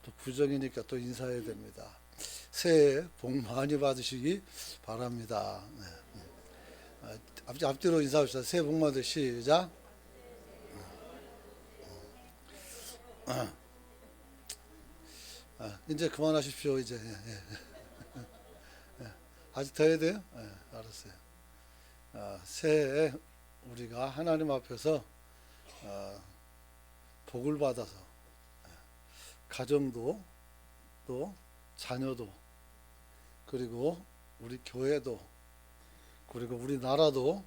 또 구정이니까 또 인사해야 됩니다. 새해 복 많이 받으시기 바랍니다. 네. 앞뒤로 인사합시다. 새해 복 많이 시작. 이제 그만하십시오. 이제 아직 더 해야 돼요? 알았어요. 새해에 우리가 하나님 앞에서 복을 받아서 가정도 또 자녀도 그리고 우리 교회도 그리고 우리나라도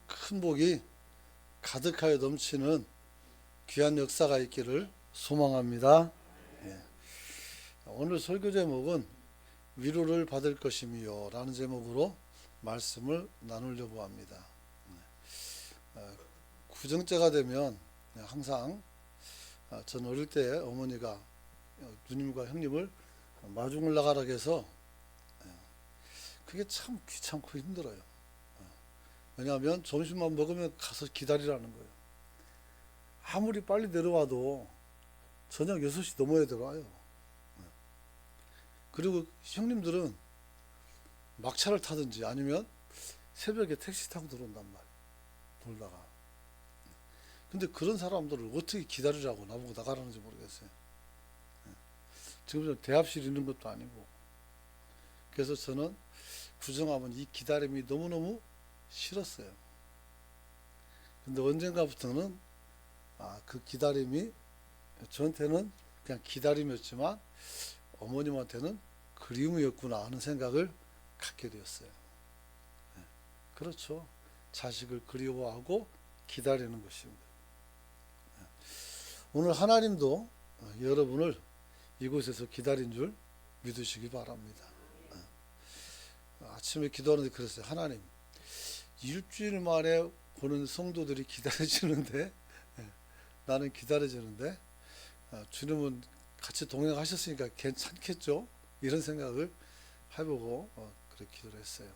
큰 복이 가득하여 넘치는 귀한 역사가 있기를 소망합니다. 오늘 설교 제목은 위로를 받을 것이미요 라는 제목으로 말씀을 나누려고 합니다. 구정째가 되면 항상 전 어릴 때 어머니가 누님과 형님을 마중을 나가라 해서 그게 참 귀찮고 힘들어요. 왜냐하면 점심만 먹으면 가서 기다리라는 거예요. 아무리 빨리 내려와도 저녁 6시 넘어야 들어와요. 그리고 형님들은 막차를 타든지 아니면 새벽에 택시 타고 들어온단 말이에요. 놀다가. 근데 그런 사람들을 어떻게 기다리라고 나보고 나가라는지 모르겠어요. 지금 대합실 있는 것도 아니고. 그래서 저는 구정하면 이 기다림이 너무너무 싫었어요. 근데 언젠가부터는 그 기다림이 저한테는 그냥 기다림이었지만 어머님한테는 그리움이었구나 하는 생각을 갖게 되었어요. 그렇죠. 자식을 그리워하고 기다리는 것입니다. 오늘 하나님도 여러분을 이곳에서 기다린 줄 믿으시기 바랍니다. 아침에 기도하는데 그랬어요. 하나님, 일주일 만에 보는 성도들이 기다려지는데 나는 기다려지는데 주님은 같이 동행하셨으니까 괜찮겠죠? 이런 생각을 해보고 그렇게 기도를 했어요.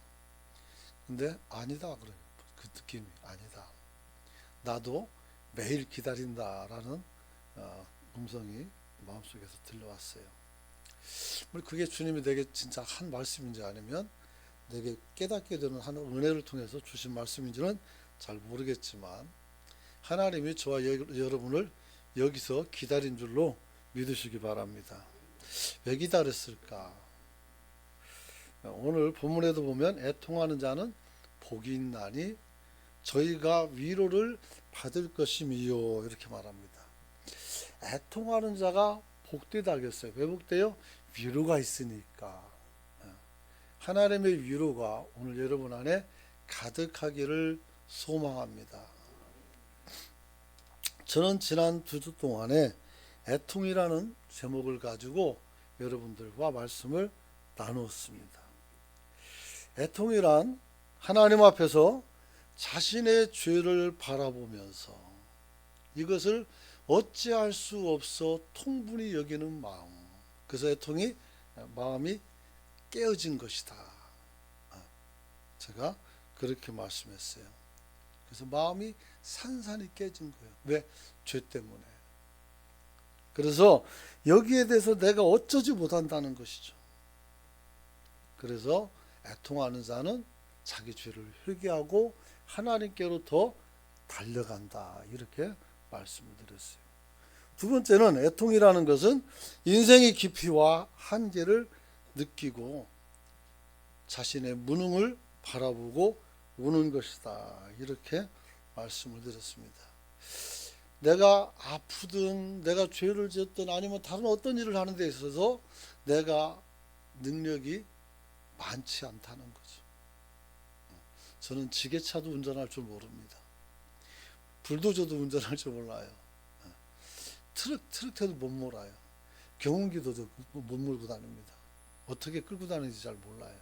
근데 아니다 그래요. 그 느낌이 아니다. 나도 매일 기다린다라는 음성이 마음속에서 들려왔어요. 그게 주님이 내게 진짜 한 말씀인지 아니면 내게 깨닫게 되는 한 은혜를 통해서 주신 말씀인지는 잘 모르겠지만 하나님이 저와 여러분을 여기서 기다린 줄로 믿으시기 바랍니다. 왜 기다렸을까? 오늘 본문에도 보면 애통하는 자는 복이 있나니 저희가 위로를 받을 것임이요 이렇게 말합니다. 애통하는 자가 복되다 하겠어요. 왜 복돼요? 위로가 있으니까. 하나님의 위로가 오늘 여러분 안에 가득하기를 소망합니다. 저는 지난 2주 동안에 애통이라는 제목을 가지고 여러분들과 말씀을 나누었습니다. 애통이란 하나님 앞에서 자신의 죄를 바라보면서 이것을 어찌할 수 없어 통분히 여기는 마음. 그래서 애통이 마음이 깨어진 것이다. 제가 그렇게 말씀했어요. 그래서 마음이 산산이 깨진 거예요. 왜? 죄 때문에. 그래서 여기에 대해서 내가 어쩌지 못한다는 것이죠. 그래서 애통하는 자는 자기 죄를 회개하고 하나님께로 더 달려간다. 이렇게 말씀을 드렸어요. 두 번째는 애통이라는 것은 인생의 깊이와 한계를 느끼고 자신의 무능을 바라보고 우는 것이다. 이렇게 말씀을 드렸습니다. 내가 아프든 내가 죄를 지었든 아니면 다른 어떤 일을 하는 데 있어서 내가 능력이 많지 않다는 거죠. 저는 지게차도 운전할 줄 모릅니다. 불도저도 운전할 줄 몰라요. 트럭도 못 몰아요. 경운기도 못 몰고 다닙니다. 어떻게 끌고 다니는지 잘 몰라요.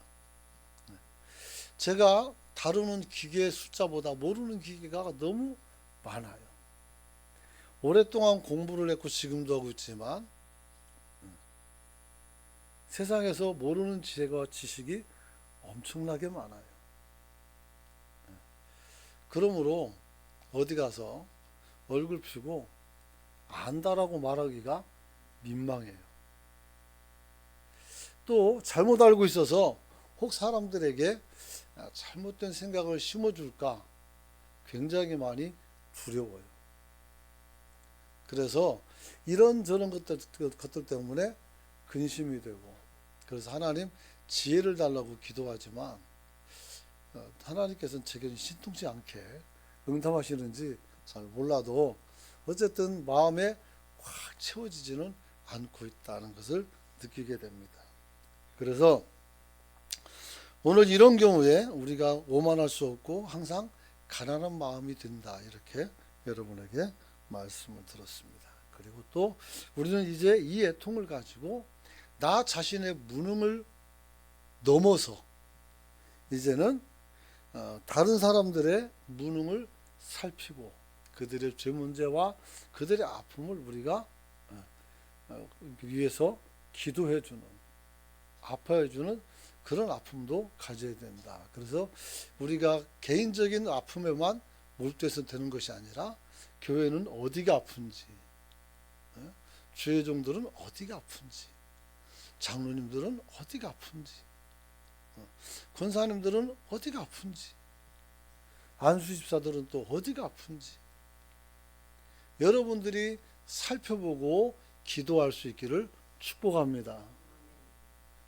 제가 다루는 기계의 숫자보다 모르는 기계가 너무 많아요. 오랫동안 공부를 했고 지금도 하고 있지만 세상에서 모르는 지혜와 지식이 엄청나게 많아요. 그러므로 어디 가서 얼굴 펴고 안다라고 말하기가 민망해요. 또 잘못 알고 있어서 혹 사람들에게 잘못된 생각을 심어줄까 굉장히 많이 두려워요. 그래서 이런저런 것들 때문에 근심이 되고, 그래서 하나님 지혜를 달라고 기도하지만 하나님께서는 제게 신통치 않게 응답하시는지 잘 몰라도 어쨌든 마음에 확 채워지지는 않고 있다는 것을 느끼게 됩니다. 그래서 오늘 이런 경우에 우리가 오만할 수 없고 항상 가난한 마음이 든다, 이렇게 여러분에게 말씀을 들었습니다. 그리고 또 우리는 이제 이 애통을 가지고 나 자신의 무능을 넘어서 이제는 다른 사람들의 무능을 살피고 그들의 죄 문제와 그들의 아픔을 우리가 위해서 기도해주는, 아파해주는 그런 아픔도 가져야 된다. 그래서 우리가 개인적인 아픔에만 몰두해서 되는 것이 아니라 교회는 어디가 아픈지, 주의 종들은 어디가 아픈지, 장로님들은 어디가 아픈지, 권사님들은 어디가 아픈지, 안수집사들은 또 어디가 아픈지 여러분들이 살펴보고 기도할 수 있기를 축복합니다.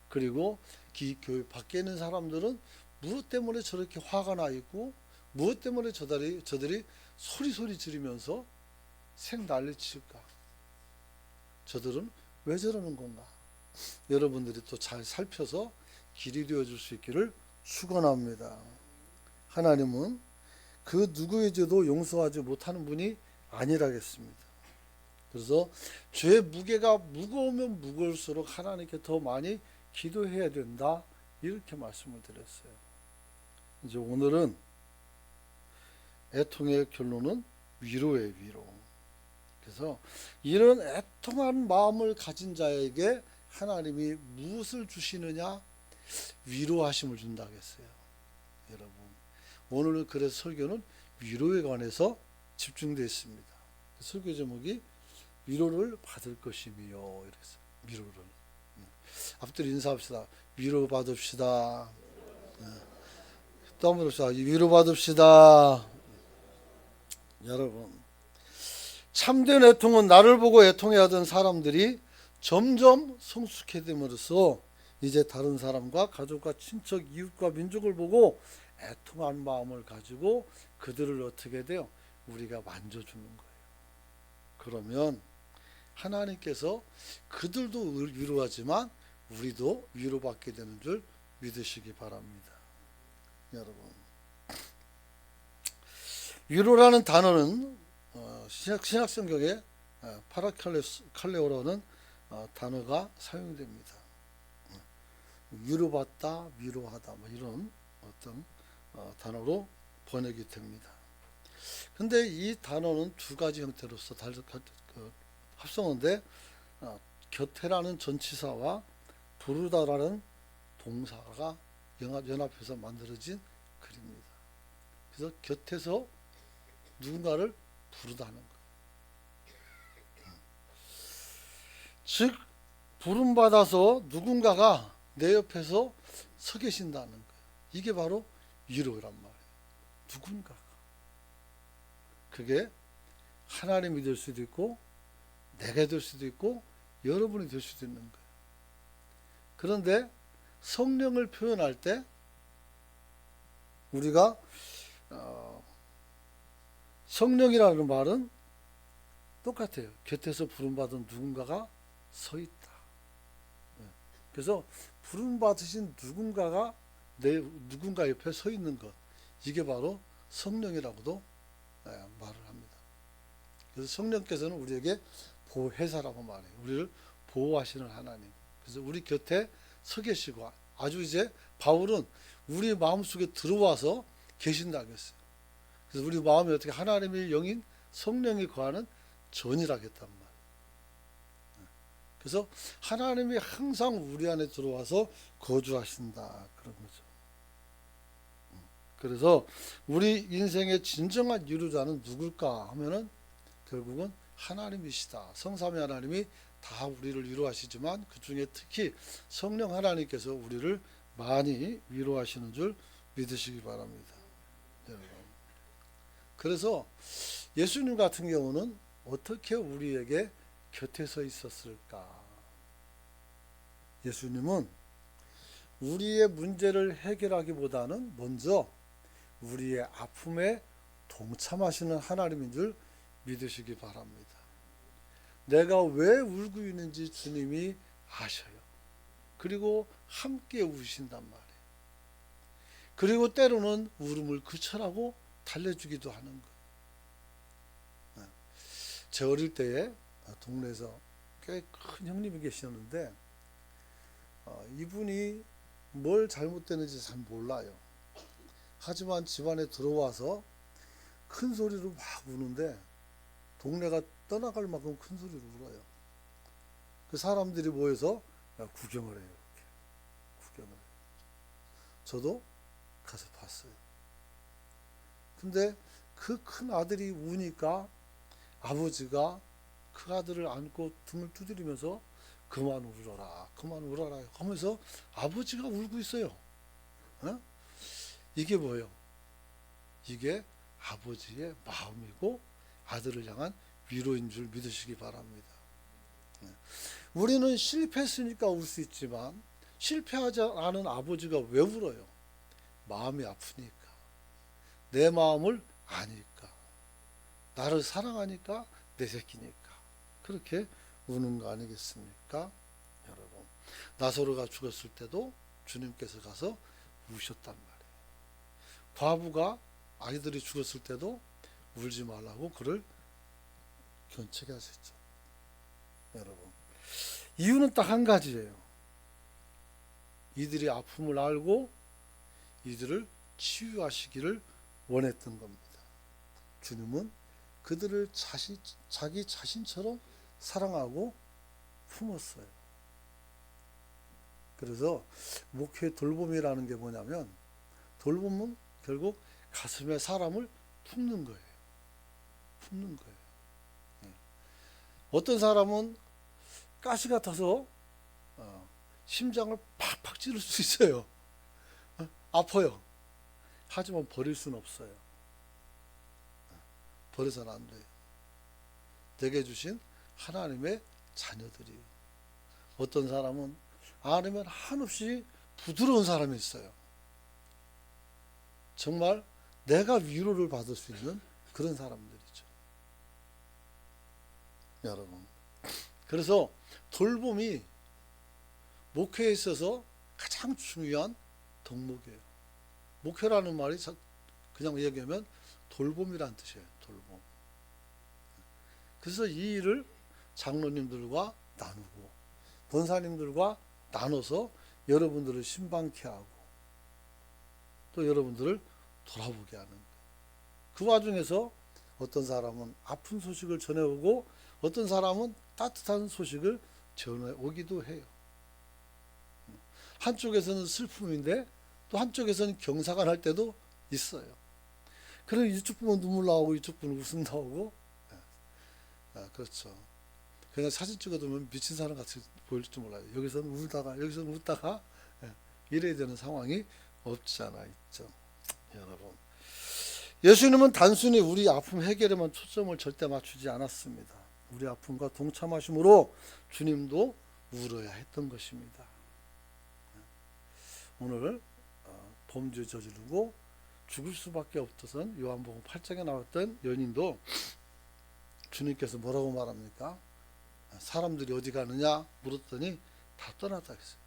그리고 교회 밖에 있는 사람들은 무엇 때문에 저렇게 화가 나 있고 무엇 때문에 저들이 소리 지르면서 생난리 칠까, 저들은 왜 저러는 건가, 여러분들이 또 잘 살펴서 길이 되어줄 수 있기를 축원합니다. 하나님은 그 누구의 죄도 용서하지 못하는 분이 아니라겠습니다. 그래서 죄의 무게가 무거우면 무거울수록 하나님께 더 많이 기도해야 된다, 이렇게 말씀을 드렸어요. 이제 오늘은 애통의 결론은 위로의 위로. 그래서 이런 애통한 마음을 가진 자에게 하나님이 무엇을 주시느냐? 위로하심을 준다고 했어요. 여러분, 오늘 그래서 설교는 위로에 관해서 집중되어 있습니다. 설교 제목이 위로를 받을 것이며, 이래서 위로를. 앞뒤로 인사합시다. 위로 받읍시다. 또 한번 합시다. 위로 받읍시다. 여러분, 참된 애통은 나를 보고 애통해하던 사람들이 점점 성숙해짐으로써 이제 다른 사람과 가족과 친척, 이웃과 민족을 보고 애통한 마음을 가지고 그들을 어떻게 돼요? 우리가 만져주는 거예요. 그러면 하나님께서 그들도 위로하지만 우리도 위로받게 되는 줄 믿으시기 바랍니다. 여러분, 위로라는 단어는 신약성경에 파라칼레오라는 단어가 사용됩니다. 위로받다, 위로하다, 뭐 이런 어떤 단어로 번역이 됩니다. 근데 이 단어는 두 가지 형태로서 합성어인데, 곁에라는 전치사와 부르다라는 동사가 연합해서 만들어진 글입니다. 그래서 곁에서 누군가를 부르다는 것. 즉 부름받아서 누군가가 내 옆에서 서 계신다는 거예요. 이게 바로 위로란 말이에요. 누군가가. 그게 하나님이 될 수도 있고 내가 될 수도 있고 여러분이 될 수도 있는 거예요. 그런데 성령을 표현할 때 우리가 성령이라는 말은 똑같아요. 곁에서 부름받은 누군가가 서 있다. 그래서 부름받으신 누군가가 누군가 옆에 서 있는 것, 이게 바로 성령이라고도 말을 합니다. 그래서 성령께서는 우리에게 보혜사라고 말해요. 우리를 보호하시는 하나님. 그래서 우리 곁에 서 계시고, 아주 이제 바울은 우리 마음속에 들어와서 계신다고 했어요. 그래서 우리 마음에 어떻게 하나님의 영인 성령이 거하는 전이라고 했단 말이에요. 그래서 하나님이 항상 우리 안에 들어와서 거주하신다, 그런 거죠. 그래서 우리 인생의 진정한 위로자는 누굴까 하면은 결국은 하나님이시다. 성삼위 하나님이 다 우리를 위로하시지만 그 중에 특히 성령 하나님께서 우리를 많이 위로하시는 줄 믿으시기 바랍니다. 여러분. 그래서 예수님 같은 경우는 어떻게 우리에게 곁에 서 있었을까? 예수님은 우리의 문제를 해결하기보다는 먼저 우리의 아픔에 동참하시는 하나님인 줄 믿으시기 바랍니다. 내가 왜 울고 있는지 주님이 아셔요. 그리고 함께 우신단 말이에요. 그리고 때로는 울음을 그쳐라고 달래주기도 하는 거예요. 제 어릴 때에 동네에서 꽤 큰 형님이 계셨는데 이분이 뭘 잘못되는지 잘 몰라요. 하지만 집안에 들어와서 큰 소리로 막 우는데 동네가 떠나갈 만큼 큰 소리로 울어요. 그 사람들이 모여서 구경을 해요. 이렇게. 구경을 해요. 저도 가서 봤어요. 근데 그 큰 아들이 우니까 아버지가 그 아들을 안고 등을 두드리면서 그만 울어라, 그만 울어라 하면서 아버지가 울고 있어요. 어? 이게 뭐예요? 이게 아버지의 마음이고 아들을 향한 위로인 줄 믿으시기 바랍니다. 우리는 실패했으니까 울 수 있지만 실패하지 않은 아버지가 왜 울어요? 마음이 아프니까. 내 마음을 아니까. 나를 사랑하니까 내 새끼니까. 그렇게 우는 거 아니겠습니까? 여러분. 나사로가 죽었을 때도 주님께서 가서 우셨단 말이에요. 과부가 아이들이 죽었을 때도 울지 말라고 그를 견책해 하셨죠. 여러분. 이유는 딱 한 가지예요. 이들이 아픔을 알고 이들을 치유하시기를 원했던 겁니다. 주님은 그들을 자기 자신처럼 사랑하고 품었어요. 그래서 목회 돌봄이라는 게 뭐냐면 돌봄은 결국 가슴에 사람을 품는 거예요. 품는 거예요. 어떤 사람은 가시 같아서 심장을 팍팍 찌를 수 있어요. 아파요. 하지만 버릴 수는 없어요. 버려서는 안 돼요. 내게 주신 하나님의 자녀들이에요. 어떤 사람은 아니면 한없이 부드러운 사람이 있어요. 정말 내가 위로를 받을 수 있는 그런 사람들이죠. 여러분. 그래서 돌봄이 목회에 있어서 가장 중요한 덕목이에요. 목회라는 말이 그냥 얘기하면 돌봄이라는 뜻이에요. 돌봄. 그래서 이 일을 장로님들과 나누고 권사님들과 나눠서 여러분들을 신방케 하고 또 여러분들을 돌아보게 하는 거예요. 그 와중에서 어떤 사람은 아픈 소식을 전해오고 어떤 사람은 따뜻한 소식을 전해오기도 해요. 한쪽에서는 슬픔인데 또 한쪽에서는 경사가 날 때도 있어요. 그럼 이쪽 보면 눈물 나오고 이쪽 보면 웃음 나오고 그렇죠. 그냥 사진 찍어두면 미친 사람 같이 보일지 몰라요. 여기서는 울다가 여기서는 웃다가 이래야 되는 상황이 없지 않아 있죠. 여러분, 예수님은 단순히 우리 아픔 해결에만 초점을 절대 맞추지 않았습니다. 우리 아픔과 동참하심으로 주님도 울어야 했던 것입니다. 오늘 범죄 저지르고 죽을 수밖에 없던 요한복음 8장에 나왔던 연인도 주님께서 뭐라고 말합니까? 사람들이 어디 가느냐 물었더니 다 떠났다 했어요.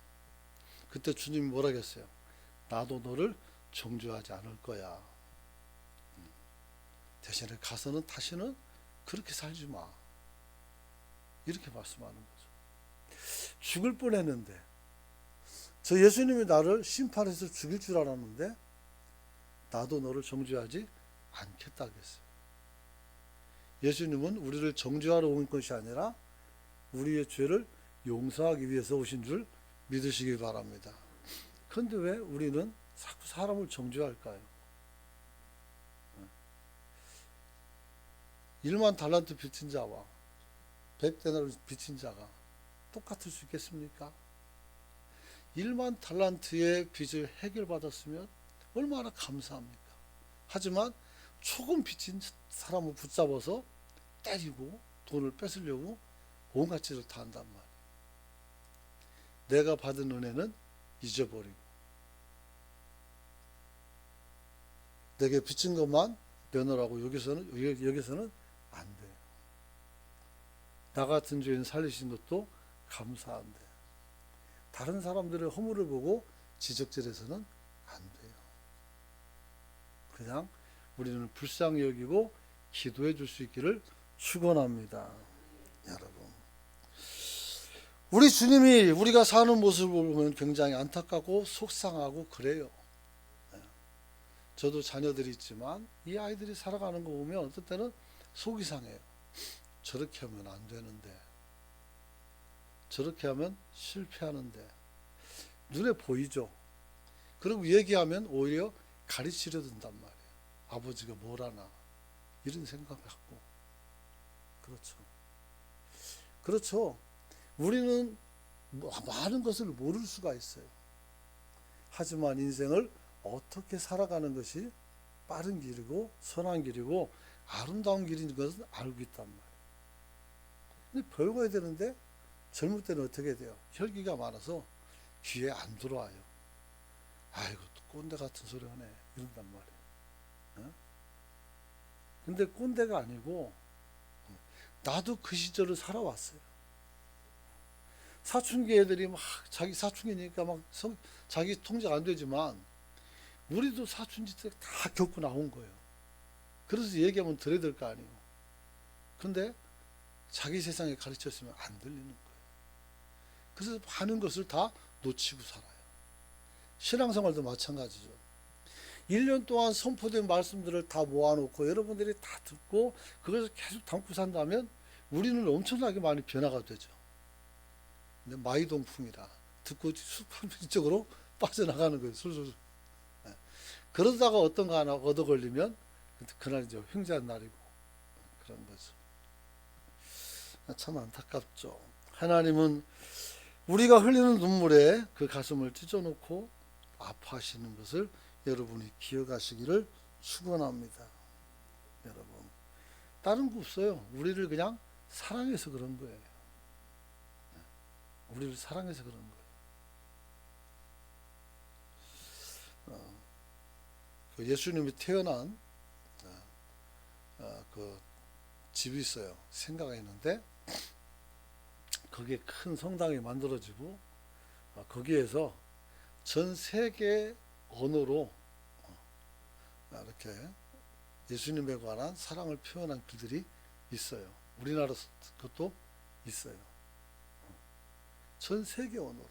그때 주님이 뭐라 했어요? 나도 너를 정죄하지 않을 거야. 대신에 가서는 다시는 그렇게 살지 마. 이렇게 말씀하는 거죠. 죽을 뻔했는데 저 예수님이 나를 심판해서 죽일 줄 알았는데 나도 너를 정죄하지 않겠다 했어요. 예수님은 우리를 정죄하러 온 것이 아니라 우리의 죄를 용서하기 위해서 오신 줄 믿으시기 바랍니다. 그런데 왜 우리는 자꾸 사람을 정죄할까요? 1만 달란트 빚진 자와 100데나리온 빚진 자가 똑같을 수 있겠습니까? 1만 달란트의 빚을 해결받았으면 얼마나 감사합니까? 하지만 조금 빚진 사람을 붙잡아서 때리고 돈을 뺏으려고 온갖 짓을 다 한단 말이에요. 내가 받은 은혜는 잊어버리고 내게 빚진 것만 내놓으라고 여기서는 안 돼요. 나 같은 죄인 살리신 것도 감사한데 다른 사람들의 허물을 보고 지적질해서는 안 돼요. 그냥 우리는 불쌍히 여기고 기도해 줄 수 있기를 축원합니다. 여러분, 우리 주님이 우리가 사는 모습을 보면 굉장히 안타깝고 속상하고 그래요. 저도 자녀들이 있지만 이 아이들이 살아가는 거 보면 어떨 때는 속이 상해요. 저렇게 하면 안 되는데, 저렇게 하면 실패하는데 눈에 보이죠. 그리고 얘기하면 오히려 가르치려 든단 말이에요. 아버지가 뭘 하나 이런 생각을 갖고. 그렇죠. 우리는 많은 것을 모를 수가 있어요. 하지만 인생을 어떻게 살아가는 것이 빠른 길이고 선한 길이고 아름다운 길인 것은 알고 있단 말이에요. 근데 배워야 되는데 젊을 때는 어떻게 돼요? 혈기가 많아서 귀에 안 들어와요. 아이고 또 꼰대 같은 소리 하네 이런단 말이에요. 근데 꼰대가 아니고 나도 그 시절을 살아왔어요. 사춘기 애들이 막 자기 사춘기니까 막 자기 통제가 안 되지만 우리도 사춘기 때 다 겪고 나온 거예요. 그래서 얘기하면 들어야 될 거 아니에요. 근데 자기 세상에 가르쳤으면 안 들리는 거예요. 그래서 많은 것을 다 놓치고 살아요. 신앙생활도 마찬가지죠. 1년 동안 선포된 말씀들을 다 모아놓고 여러분들이 다 듣고 그것을 계속 담고 산다면 우리는 엄청나게 많이 변화가 되죠. 근데 마이동풍이라 듣고 이쪽으로 빠져나가는 거예요. 술술. 그러다가 어떤 거 하나 얻어 걸리면 그날 이제 횡재한 날이고 그런 거죠. 참 안타깝죠. 하나님은 우리가 흘리는 눈물에 그 가슴을 찢어놓고 아파하시는 것을 여러분이 기억하시기를 축원합니다. 여러분, 다른 거 없어요. 우리를 그냥 사랑해서 그런 거예요. 우리를 사랑해서 그런 거예요. 예수님이 태어난 그 집이 있어요. 생가가 있는데 거기에 큰 성당이 만들어지고 거기에서 전 세계 언어로 이렇게 예수님에 관한 사랑을 표현한 글들이 있어요. 우리나라 것도 있어요. 전 세계 언어로.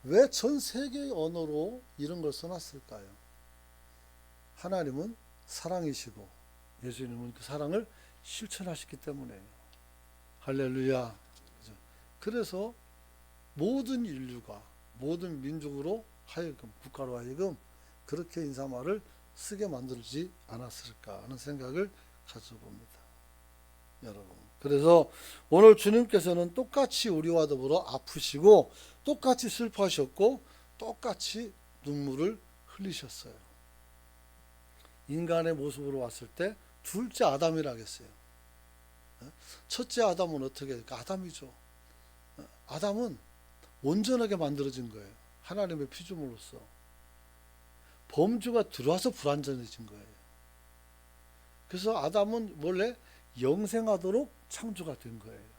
왜 전 세계 언어로 이런 걸 써놨을까요? 하나님은 사랑이시고 예수님은 그 사랑을 실천하셨기 때문에요. 할렐루야. 그래서 모든 인류가 모든 민족으로 하여금 국가로 하여금 그렇게 인사말을 쓰게 만들지 않았을까 하는 생각을 가져봅니다. 여러분. 그래서 오늘 주님께서는 똑같이 우리와 더불어 아프시고 똑같이 슬퍼하셨고 똑같이 눈물을 흘리셨어요. 인간의 모습으로 왔을 때 둘째 아담이라고 했어요. 첫째 아담은 어떻게 될까? 아담이죠. 아담은 온전하게 만들어진 거예요. 하나님의 피조물로서. 범죄가 들어와서 불완전해진 거예요. 그래서 아담은 원래 영생하도록 창조가 된 거예요.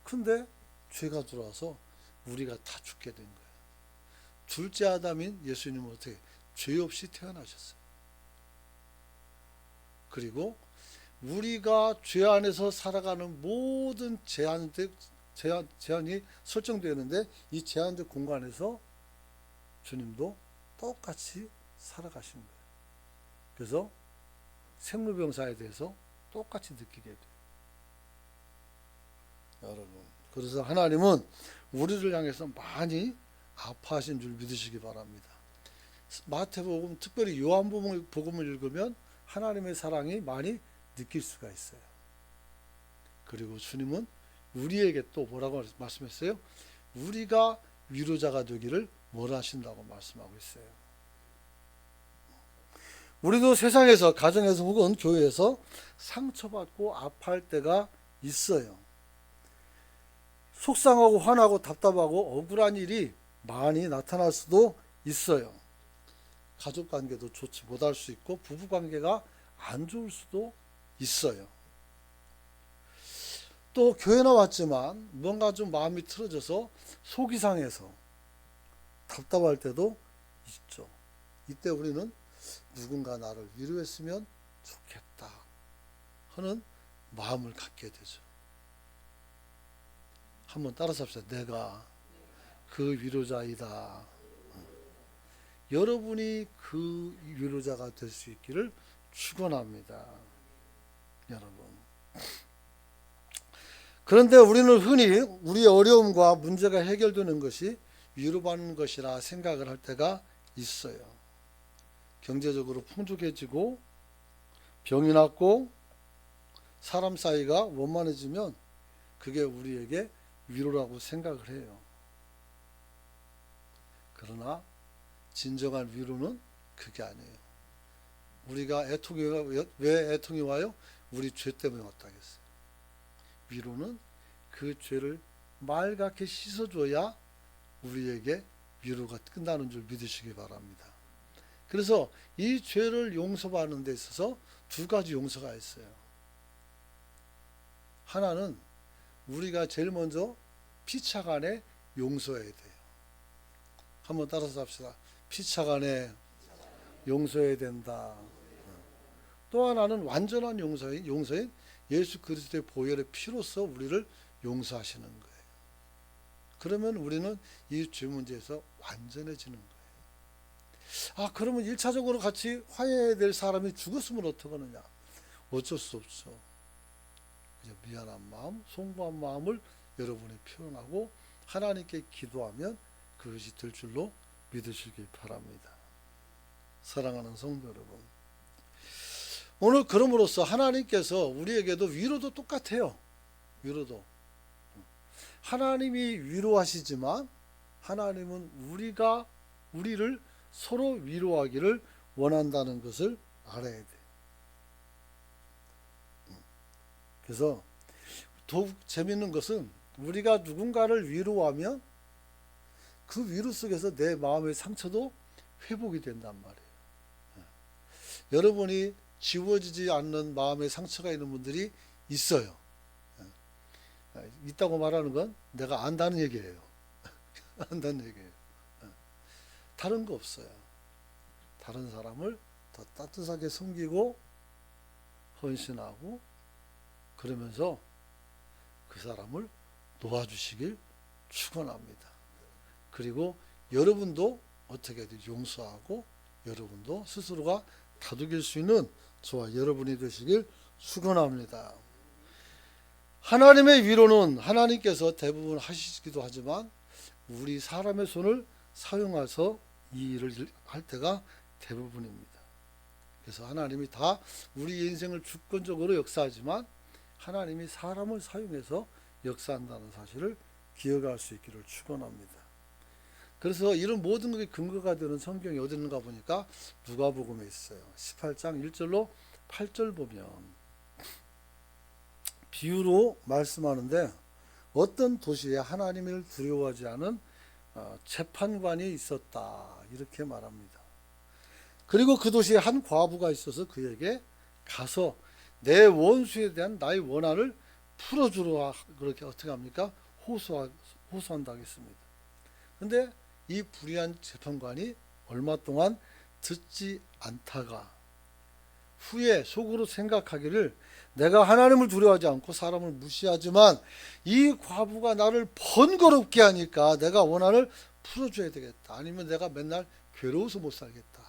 근데 죄가 들어와서 우리가 다 죽게 된 거예요. 둘째 아담인 예수님은 어떻게 죄 없이 태어나셨어요. 그리고 우리가 죄 안에서 살아가는 모든 제한이 설정되어 있는데 이 제한적 공간에서 주님도 똑같이 살아가신 거예요. 그래서 생로병사에 대해서 똑같이 느끼게 돼요. 여러분, 그래서 하나님은 우리를 향해서 많이 아파하신 줄 믿으시기 바랍니다. 마태복음, 특별히 요한복음을 읽으면 하나님의 사랑이 많이 느낄 수가 있어요. 그리고 주님은 우리에게 또 뭐라고 말씀했어요? 우리가 위로자가 되기를 원하신다고 말씀하고 있어요. 우리도 세상에서, 가정에서 혹은 교회에서 상처받고 아파할 때가 있어요. 속상하고 화나고 답답하고 억울한 일이 많이 나타날 수도 있어요. 가족관계도 좋지 못할 수 있고 부부관계가 안 좋을 수도 있어요. 또 교회 나왔지만 뭔가 좀 마음이 틀어져서 속이 상해서 답답할 때도 있죠. 이때 우리는 누군가 나를 위로했으면 좋겠다 하는 마음을 갖게 되죠. 한번 따라서 합시다. 내가 그 위로자이다. 여러분이 그 위로자가 될 수 있기를 축원합니다. 여러분. 그런데 우리는 흔히 우리의 어려움과 문제가 해결되는 것이 위로받는 것이라 생각을 할 때가 있어요. 경제적으로 풍족해지고 병이 낫고 사람 사이가 원만해지면 그게 우리에게 위로라고 생각을 해요. 그러나 진정한 위로는 그게 아니에요. 우리가 왜 애통이 와요? 우리 죄 때문에 왔다겠어요. 위로는 그 죄를 맑게 씻어줘야 우리에게 위로가 끝나는 줄 믿으시기 바랍니다. 그래서 이 죄를 용서받는 데 있어서 두 가지 용서가 있어요. 하나는 우리가 제일 먼저 피차간에 용서해야 돼요. 한번 따라서 합시다. 피차간에 용서해야 된다. 또 하나는 완전한 용서인 예수 그리스도의 보혈의 피로써 우리를 용서하시는 거예요. 그러면 우리는 이 죄 문제에서 완전해지는 거예요. 그러면 1차적으로 같이 화해해야 될 사람이 죽었으면 어떡하느냐? 어쩔 수 없죠. 그냥 미안한 마음, 송구한 마음을 여러분이 표현하고 하나님께 기도하면 그것이 될 줄로 믿으시기 바랍니다. 사랑하는 성도 여러분, 오늘 그럼으로써 하나님께서 우리에게도 위로도 똑같아요. 위로도 하나님이 위로하시지만 하나님은 우리를 서로 위로하기를 원한다는 것을 알아야 돼요. 그래서 더욱 재밌는 것은 우리가 누군가를 위로하면 그 위로 속에서 내 마음의 상처도 회복이 된단 말이에요. 여러분이 지워지지 않는 마음의 상처가 있는 분들이 있어요. 있다고 말하는 건 내가 안다는 얘기예요. 안다는 얘기예요. 다른 거 없어요. 다른 사람을 더 따뜻하게 섬기고 헌신하고 그러면서 그 사람을 도와주시길 축원합니다. 그리고 여러분도 어떻게든 용서하고 여러분도 스스로가 다독일 수 있는 저와 여러분이 되시길 축원합니다. 하나님의 위로는 하나님께서 대부분 하시기도 하지만 우리 사람의 손을 사용해서 이 일을 할 때가 대부분입니다. 그래서 하나님이 다 우리 인생을 주권적으로 역사하지만 하나님이 사람을 사용해서 역사한다는 사실을 기억할 수 있기를 축원합니다. 그래서 이런 모든 것이 근거가 되는 성경이 어디 있는가 보니까 누가복음에 있어요. 18장 1절로 8절 보면 비유로 말씀하는데 어떤 도시에 하나님을 두려워하지 않은 재판관이 있었다 이렇게 말합니다. 그리고 그 도시에 한 과부가 있어서 그에게 가서 내 원수에 대한 나의 원한을 풀어주라 그렇게 어떻게 합니까? 호소한다 하겠습니다. 근데 이 불의한 재판관이 얼마 동안 듣지 않다가 후에 속으로 생각하기를 내가 하나님을 두려워하지 않고 사람을 무시하지만 이 과부가 나를 번거롭게 하니까 내가 원한을 풀어줘야 되겠다. 아니면 내가 맨날 괴로워서 못 살겠다.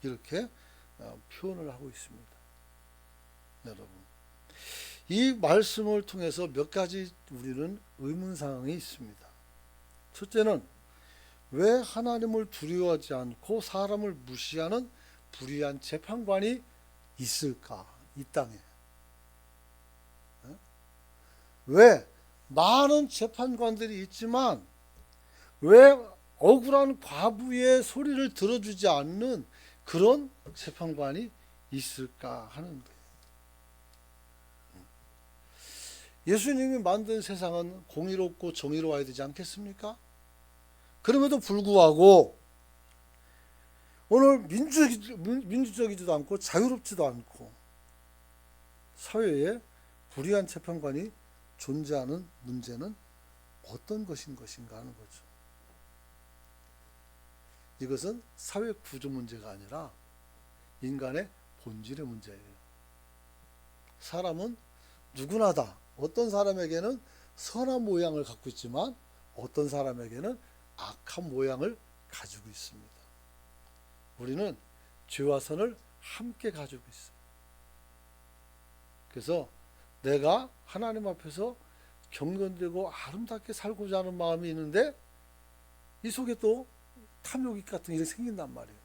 이렇게 표현을 하고 있습니다. 여러분, 이 말씀을 통해서 몇 가지 우리는 의문사항이 있습니다. 첫째는 왜 하나님을 두려워하지 않고 사람을 무시하는 불의한 재판관이 있을까? 이 땅에. 왜? 많은 재판관들이 있지만 왜 억울한 과부의 소리를 들어주지 않는 그런 재판관이 있을까 하는 거예요. 예수님이 만든 세상은 공의롭고 정의로워야 되지 않겠습니까? 그럼에도 불구하고 오늘 민주적이지도 않고 자유롭지도 않고 사회에 불의한 재판관이 존재하는 문제는 어떤 것인가 하는 거죠. 이것은 사회 구조 문제가 아니라 인간의 본질의 문제예요. 사람은 누구나 다 어떤 사람에게는 선한 모양을 갖고 있지만 어떤 사람에게는 악한 모양을 가지고 있습니다. 우리는 죄와 선을 함께 가지고 있어요. 그래서 내가 하나님 앞에서 경건되고 아름답게 살고자 하는 마음이 있는데 이 속에 또 탐욕이 같은 일이 생긴단 말이에요.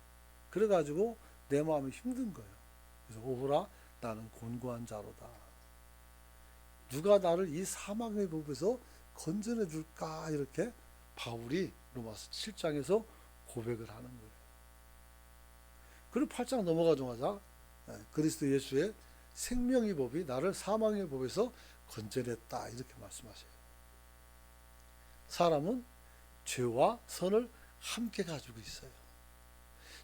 그래가지고 내 마음이 힘든 거예요. 그래서 오호라 나는 곤고한 자로다. 누가 나를 이 사망의 법에서 건져내 줄까 이렇게 바울이 로마서 7장에서 고백을 하는 거예요. 그리고 8장 넘어가자마자 그리스도 예수의 생명의 법이 나를 사망의 법에서 건져냈다 이렇게 말씀하셔요. 사람은 죄와 선을 함께 가지고 있어요.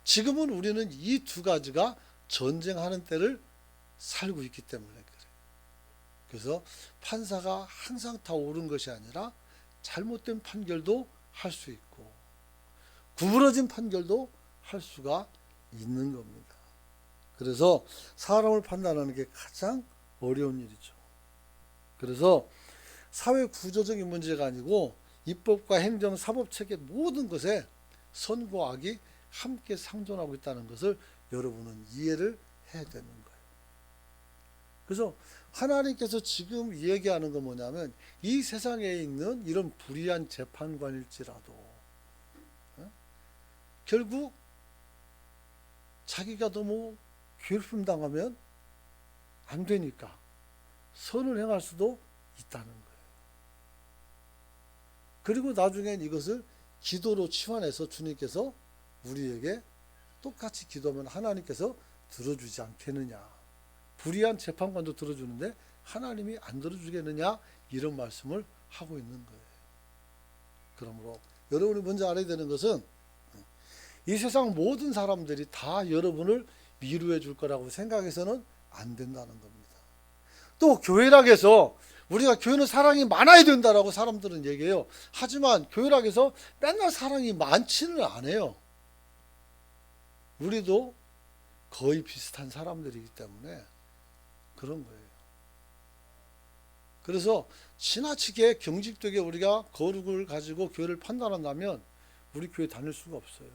지금은 우리는 이 두 가지가 전쟁하는 때를 살고 있기 때문에 그래요. 그래서 판사가 항상 다 옳은 것이 아니라 잘못된 판결도 할 수 있고 구부러진 판결도 할 수가 있는 겁니다. 그래서 사람을 판단하는 게 가장 어려운 일이죠. 그래서 사회 구조적인 문제가 아니고 입법과 행정, 사법체계 모든 것에 선과 악이 함께 상존하고 있다는 것을 여러분은 이해를 해야 되는 거예요. 그래서 하나님께서 지금 얘기하는 건 뭐냐면 이 세상에 있는 이런 불의한 재판관일지라도 결국 자기가 너무 괴롭힘 당하면 안 되니까 선을 행할 수도 있다는 거예요. 그리고 나중엔 이것을 기도로 치환해서 주님께서 우리에게 똑같이 기도하면 하나님께서 들어주지 않겠느냐. 불의한 재판관도 들어주는데 하나님이 안 들어주겠느냐 이런 말씀을 하고 있는 거예요. 그러므로 여러분이 먼저 알아야 되는 것은 이 세상 모든 사람들이 다 여러분을 위로해 줄 거라고 생각해서는 안 된다는 겁니다. 또 교회락에서 우리가 교회는 사랑이 많아야 된다라고 사람들은 얘기해요. 하지만 교회락에서 맨날 사랑이 많지는 않아요. 우리도 거의 비슷한 사람들이기 때문에 그런 거예요. 그래서 지나치게 경직되게 우리가 거룩을 가지고 교회를 판단한다면 우리 교회 다닐 수가 없어요.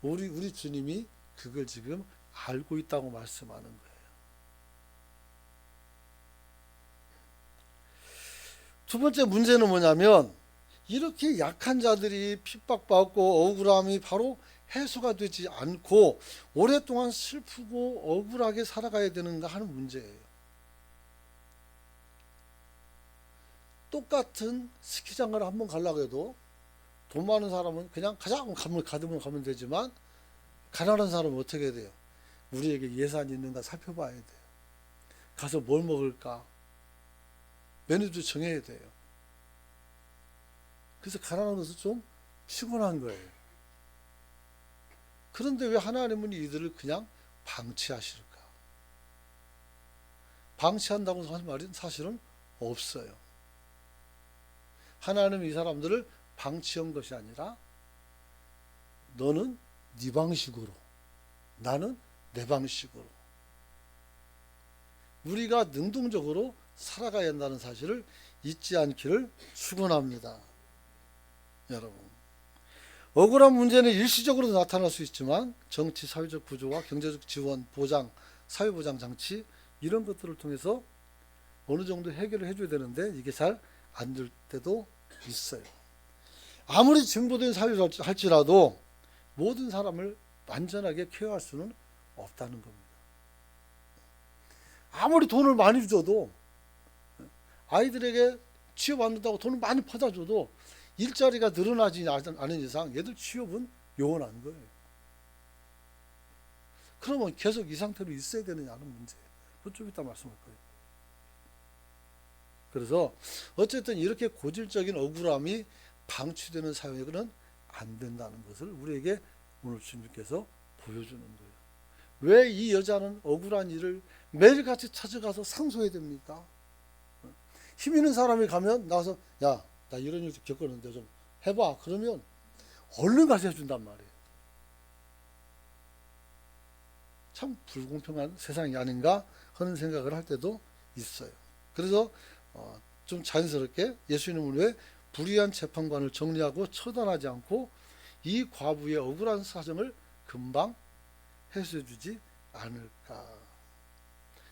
우리 주님이 그걸 지금 알고 있다고 말씀하는 거예요. 두 번째 문제는 뭐냐면 이렇게 약한 자들이 핍박받고 억울함이 바로 해소가 되지 않고 오랫동안 슬프고 억울하게 살아가야 되는가 하는 문제예요. 똑같은 스키장을 한번 가려고 해도 돈 많은 사람은 그냥 가면 되지만 가난한 사람은 어떻게 해야 돼요? 우리에게 예산이 있는가 살펴봐야 돼요. 가서 뭘 먹을까? 메뉴도 정해야 돼요. 그래서 가난한 것은 좀 피곤한 거예요. 그런데 왜 하나님은 이들을 그냥 방치하실까? 방치한다고 하는 말은 사실은 없어요. 하나님은 이 사람들을 방치한 것이 아니라 너는 네 방식으로 나는 내 방식으로 우리가 능동적으로 살아가야 한다는 사실을 잊지 않기를 축원합니다. 여러분, 억울한 문제는 일시적으로 나타날 수 있지만 정치, 사회적 구조와 경제적 지원, 보장, 사회보장 장치 이런 것들을 통해서 어느 정도 해결을 해줘야 되는데 이게 잘 안 될 때도 있어요. 아무리 진보된 사회를 할지라도 모든 사람을 완전하게 케어할 수는 없다는 겁니다. 아무리 돈을 많이 줘도 아이들에게 취업 안 된다고 돈을 많이 퍼다줘도 일자리가 늘어나지 않은 이상 얘들 취업은 요원한 거예요. 그러면 계속 이 상태로 있어야 되느냐는 문제예요. 그건 좀 이따 말씀할 거예요. 그래서 어쨌든 이렇게 고질적인 억울함이 방치되는 사회는 안 된다는 것을 우리에게 오늘 주님께서 보여주는 거예요. 왜 이 여자는 억울한 일을 매일같이 찾아가서 상소해야 됩니까? 힘 있는 사람이 가면 나와서 야, 나 이런 일 겪었는데 좀 해봐. 그러면 얼른 가서 해준단 말이에요. 참 불공평한 세상이 아닌가 하는 생각을 할 때도 있어요. 그래서 좀 자연스럽게 예수님은 왜 불의한 재판관을 정리하고 처단하지 않고 이 과부의 억울한 사정을 금방 해소해주지 않을까.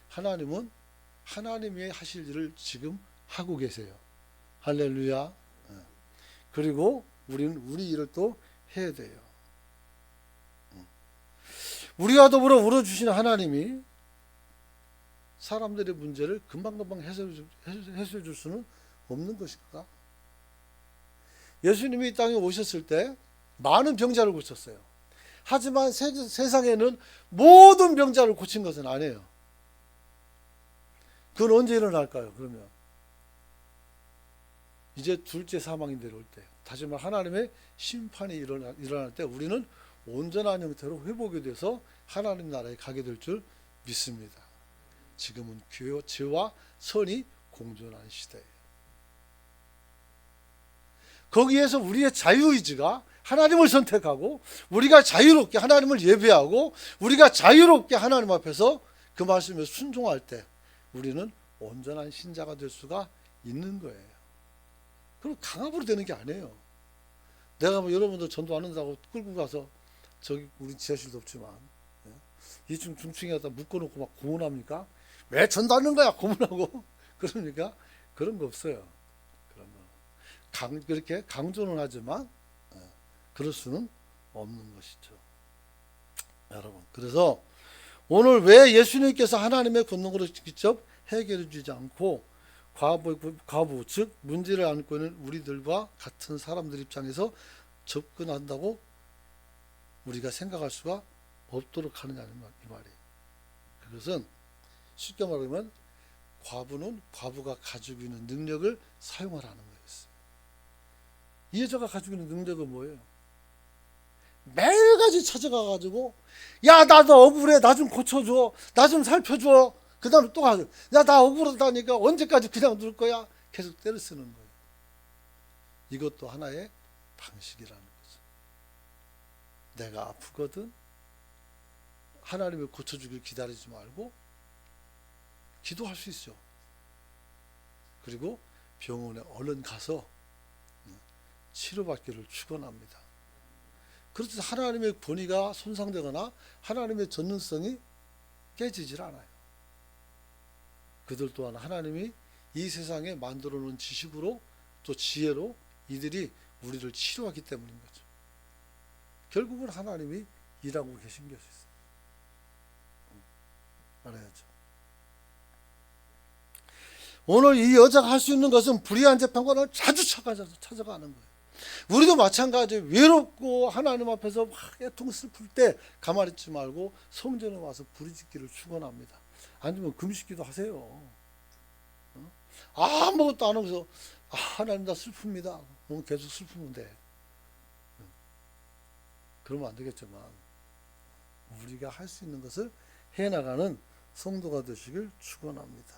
하나님은 하나님이 하실 일을 지금 하고 계세요. 할렐루야. 그리고 우리는 우리 일을 또 해야 돼요. 우리와 더불어 울어주시는 하나님이 사람들의 문제를 금방금방 해소해 줄 수는 없는 것일까? 예수님이 이 땅에 오셨을 때 많은 병자를 고쳤어요. 하지만 세상에는 모든 병자를 고친 것은 아니에요. 그건 언제 일어날까요? 그러면 이제 둘째 사망이 내려올 때, 다시 말해 하나님의 심판이 일어날 때 우리는 온전한 형태로 회복이 돼서 하나님 나라에 가게 될 줄 믿습니다. 지금은 죄와 선이 공존하는 시대예요. 거기에서 우리의 자유의지가 하나님을 선택하고 우리가 자유롭게 하나님을 예배하고 우리가 자유롭게 하나님 앞에서 그 말씀에 순종할 때 우리는 온전한 신자가 될 수가 있는 거예요. 그럼 강압으로 되는 게 아니에요. 내가 뭐 여러분들 전도 안 한다고 끌고 가서 저기 우리 지하실도 없지만 2층 중층에 갖다 묶어놓고 막 고문합니까? 왜 전도 안 하는 거야 고문하고 그러니까 그런 거 없어요. 그러면 그렇게 강조는 하지만 그럴 수는 없는 것이죠. 여러분, 그래서 오늘 왜 예수님께서 하나님의 권능으로 직접 해결해 주지 않고 과부 즉 문제를 안고 있는 우리들과 같은 사람들 입장에서 접근한다고 우리가 생각할 수가 없도록 하느냐는 이 말이에요. 그것은 쉽게 말하면 과부는 과부가 가지고 있는 능력을 사용하라는 거였어요. 이 여자가 가지고 있는 능력은 뭐예요? 매일같이 찾아가가지고 야 나도 억울해 나 좀 고쳐줘 나 좀 살펴줘 그 다음에 또 가서 야 나 억울하다니까 언제까지 그냥 둘 거야 계속 때를 쓰는 거예요. 이것도 하나의 방식이라는 거죠. 내가 아프거든 하나님을 고쳐주길 기다리지 말고 기도할 수 있죠. 그리고 병원에 얼른 가서 치료받기를 축원합니다. 그렇지 하나님의 권위가 손상되거나 하나님의 전능성이 깨지질 않아요. 그들 또한 하나님이 이 세상에 만들어 놓은 지식으로 또 지혜로 이들이 우리를 치료하기 때문인 거죠. 결국은 하나님이 일하고 계신 것이 있어요. 알아야죠. 오늘 이 여자가 할 수 있는 것은 불의한 재판관을 자주 찾아가는 거예요. 우리도 마찬가지예요. 외롭고 하나님 앞에서 막 애통 슬플 때 가만히 있지 말고 성전에 와서 부르짖기를 축원합니다. 아니면 금식기도 하세요. 아무것도 안 하면서 하나님 나 슬픕니다. 그럼 계속 슬프면 돼. 그러면 안 되겠지만 우리가 할 수 있는 것을 해나가는 성도가 되시길 축원합니다.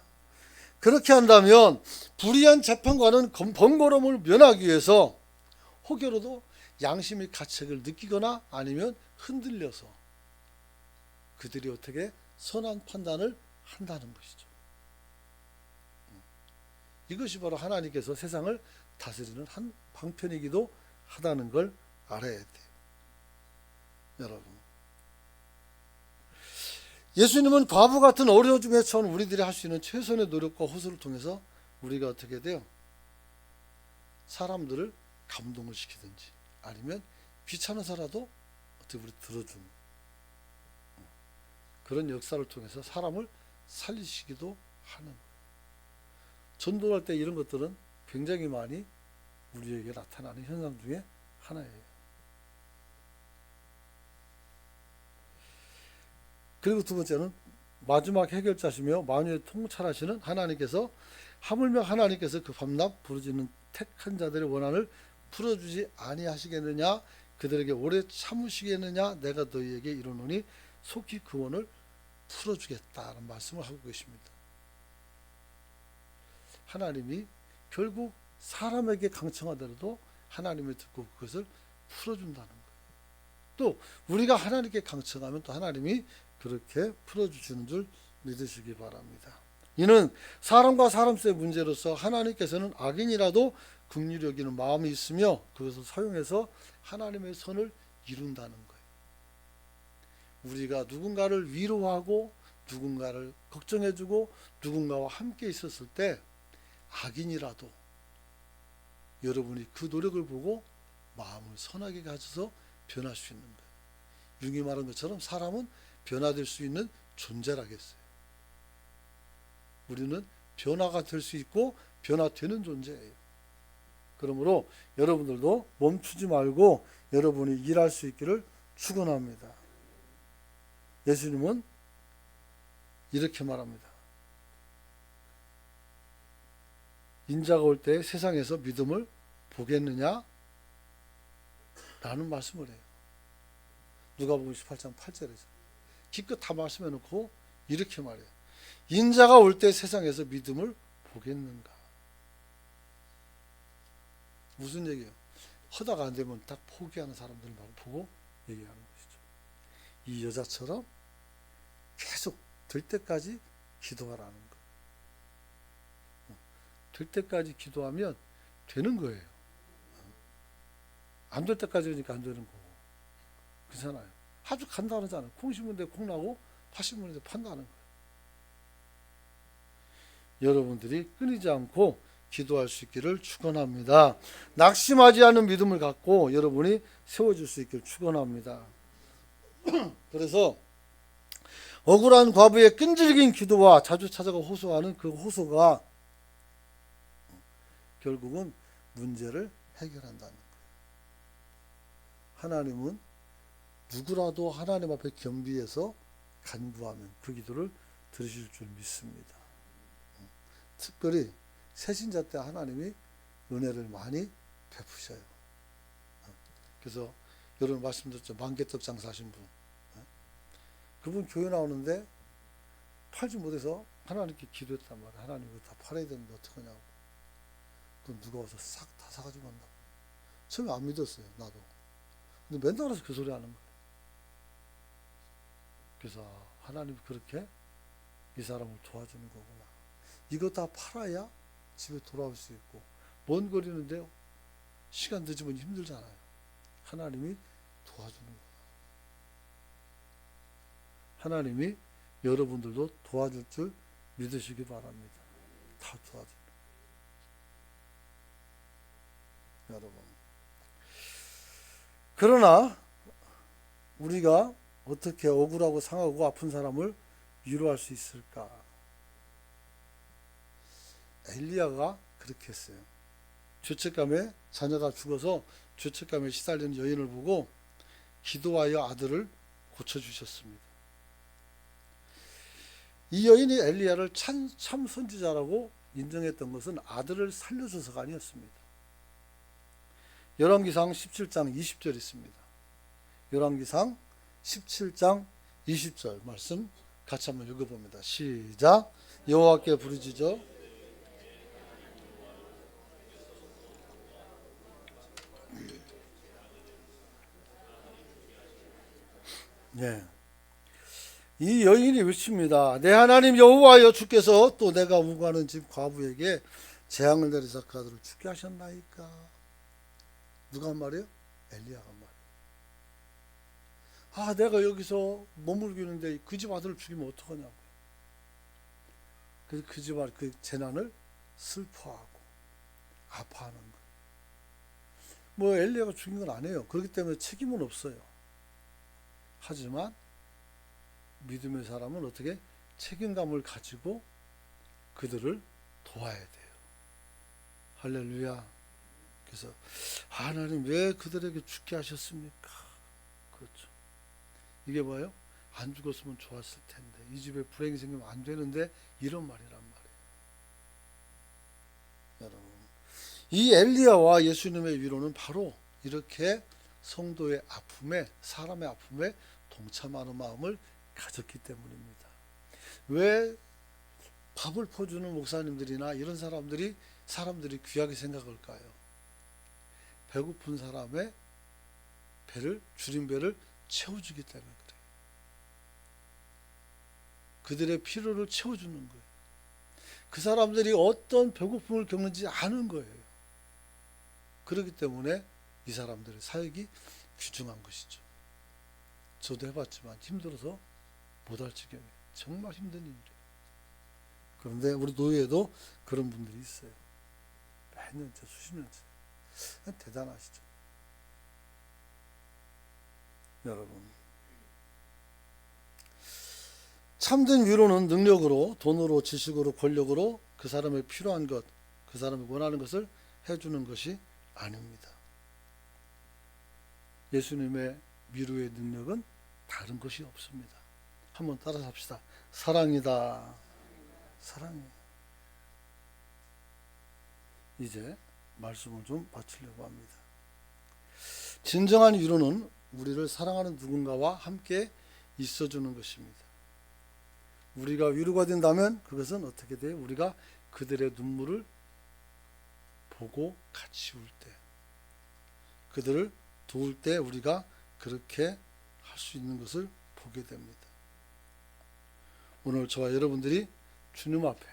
그렇게 한다면 불의한 재판관은 번거로움을 면하기 위해서 혹여라도 양심의 가책을 느끼거나 아니면 흔들려서 그들이 어떻게 선한 판단을 한다는 것이죠. 이것이 바로 하나님께서 세상을 다스리는 한 방편이기도 하다는 걸 알아야 돼요. 여러분, 예수님은 과부 같은 어려움에 처한 우리들이 할 수 있는 최선의 노력과 호소를 통해서 우리가 어떻게 돼요? 사람들을 감동을 시키든지 아니면 귀찮아서라도 어떻게 우리 들어주는 그런 역사를 통해서 사람을 살리시기도 하는 거예요. 전도할 때 이런 것들은 굉장히 많이 우리에게 나타나는 현상 중에 하나예요. 그리고 두 번째는 마지막 해결자시며 만유의 통찰하시는 하나님께서, 하물며 하나님께서 그 밤낮 부르짖는 택한 자들의 원한을 풀어주지 아니하시겠느냐, 그들에게 오래 참으시겠느냐, 내가 너희에게 이르노니 속히 그 원을 풀어주겠다는 말씀을 하고 계십니다. 하나님이 결국 사람에게 강청하더라도 하나님이 듣고 그것을 풀어준다는 거예요. 또 우리가 하나님께 강청하면 또 하나님이 그렇게 풀어주시는 줄 믿으시기 바랍니다. 이는 사람과 사람 사이의 문제로서 하나님께서는 악인이라도 긍휼히 여기는 마음이 있으며 그것을 사용해서 하나님의 선을 이룬다는 거예요. 우리가 누군가를 위로하고 누군가를 걱정해주고 누군가와 함께 있었을 때 악인이라도 여러분이 그 노력을 보고 마음을 선하게 가져서 변할 수 있는 거예요. 융이 말한 것처럼 사람은 변화될 수 있는 존재라겠어요. 우리는 변화가 될 수 있고 변화되는 존재예요. 그러므로 여러분들도 멈추지 말고 여러분이 일할 수 있기를 축원합니다. 예수님은 이렇게 말합니다. 인자가 올 때 세상에서 믿음을 보겠느냐? 라는 말씀을 해요. 누가복음 18장 8절에서 기껏 다 말씀해 놓고 이렇게 말해요. 인자가 올 때 세상에서 믿음을 보겠는가? 무슨 얘기예요? 하다가 안 되면 딱 포기하는 사람들을 보고 얘기하는 것이죠. 이 여자처럼 계속 될 때까지 기도하라는 거예요. 될 때까지 기도하면 되는 거예요. 안 될 때까지 하니까 안 되는 거고. 그렇잖아요. 아주 간단하잖아요. 콩 심은 데 콩 나고 팥 심은 데 팥 나는 거예요. 여러분들이 끊이지 않고 기도할 수 있기를 축원합니다. 낙심하지 않는 믿음을 갖고 여러분이 세워질 수 있기를 축원합니다. 그래서 억울한 과부의 끈질긴 기도와 자주 찾아가 호소하는 그 호소가 결국은 문제를 해결한다는 거예요. 하나님은 누구라도 하나님 앞에 겸비해서 간구하면 그 기도를 들으실 줄 믿습니다. 특별히 새신자 때 하나님이 은혜를 많이 베푸셔요. 그래서 여러분 말씀드렸죠. 만개떡 장사하신 분. 그분 교회 나오는데 팔지 못해서 하나님께 기도했단 말이에요. 하나님 이거 다 팔아야 되는데 어떡하냐고. 그럼 누가 와서 싹 다 사가지고 간다고. 처음에 안 믿었어요. 나도. 근데 맨날 와서 그 소리 하는 거예요. 그래서 하나님이 그렇게 이 사람을 도와주는 거구나. 이거 다 팔아야 집에 돌아올 수 있고, 먼 거리는데 시간 늦으면 힘들잖아요. 하나님이 도와주는 거야. 하나님이 여러분들도 도와줄 줄 믿으시기 바랍니다. 다 도와줍니다. 여러분. 그러나 우리가 어떻게 억울하고 상하고 아픈 사람을 위로할 수 있을까? 엘리야가 그렇게 했어요. 죄책감에 자녀가 죽어서 죄책감에 시달리는 여인을 보고 기도하여 아들을 고쳐주셨습니다. 이 여인이 엘리야를 참 선지자라고 인정했던 것은 아들을 살려줘서가 아니었습니다. 열왕기상 17장 20절 있습니다. 열왕기상 17장 20절 말씀 같이 한번 읽어봅니다. 시작. 여호와께 부르짖어 네. 이 여인이 외칩니다. 내 하나님 여호와여, 주께서 또 내가 우고하는 집 과부에게 재앙을 내리사 그 아들을 죽게 하셨나이까. 누가 한 말이에요? 엘리야가 한 말이에요. 아, 내가 여기서 머물고 있는데 그 집 아들을 죽이면 어떡하냐고. 그래서 그 집 아들 그 재난을 슬퍼하고 아파하는 거예요. 뭐 엘리야가 죽인 건 아니에요. 그렇기 때문에 책임은 없어요. 하지만 믿음의 사람은 어떻게 책임감을 가지고 그들을 도와야 돼요. 할렐루야. 그래서 하나님 왜 그들에게 죽게 하셨습니까? 그렇죠. 이게 뭐예요? 안 죽었으면 좋았을 텐데, 이 집에 불행이 생기면 안 되는데, 이런 말이란 말이에요. 여러분, 이 엘리야와 예수님의 위로는 바로 이렇게 성도의 아픔에, 사람의 아픔에 동참하는 마음을 가졌기 때문입니다. 왜 밥을 퍼주는 목사님들이나 이런 사람들이 귀하게 생각할까요? 배고픈 사람의 배를, 줄인 배를 채워주기 때문에 그래요. 그들의 필요를 채워주는 거예요. 그 사람들이 어떤 배고픔을 겪는지 아는 거예요. 그렇기 때문에 이 사람들의 사역이 귀중한 것이죠. 저도 해봤지만 힘들어서 못할 지경이에요. 정말 힘든 일이에요. 그런데 우리 노예에도 그런 분들이 있어요. 몇 년째, 수십 년째. 대단하시죠. 여러분, 참된 위로는 능력으로, 돈으로, 지식으로, 권력으로 그 사람의 필요한 것, 그 사람이 원하는 것을 해주는 것이 아닙니다. 예수님의 위로의 능력은 다른 것이 없습니다. 한번 따라서 합시다. 사랑이다. 사랑이에요. 이제 말씀을 좀 바치려고 합니다. 진정한 위로는 우리를 사랑하는 누군가와 함께 있어주는 것입니다. 우리가 위로가 된다면 그것은 어떻게 돼요? 우리가 그들의 눈물을 보고 같이 울 때, 그들을 도울 때 우리가 그렇게 할 수 있는 것을 보게 됩니다. 오늘 저와 여러분들이 주님 앞에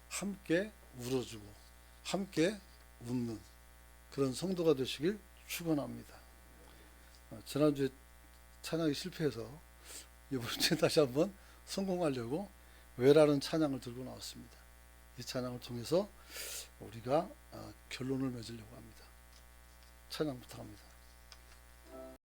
함께 울어주고 함께 웃는 그런 성도가 되시길 축원합니다. 지난주에 찬양이 실패해서 이번 주에 다시 한번 성공하려고 외라는 찬양을 들고 나왔습니다. 이 찬양을 통해서 우리가 결론을 맺으려고 합니다. 찬양 부탁합니다.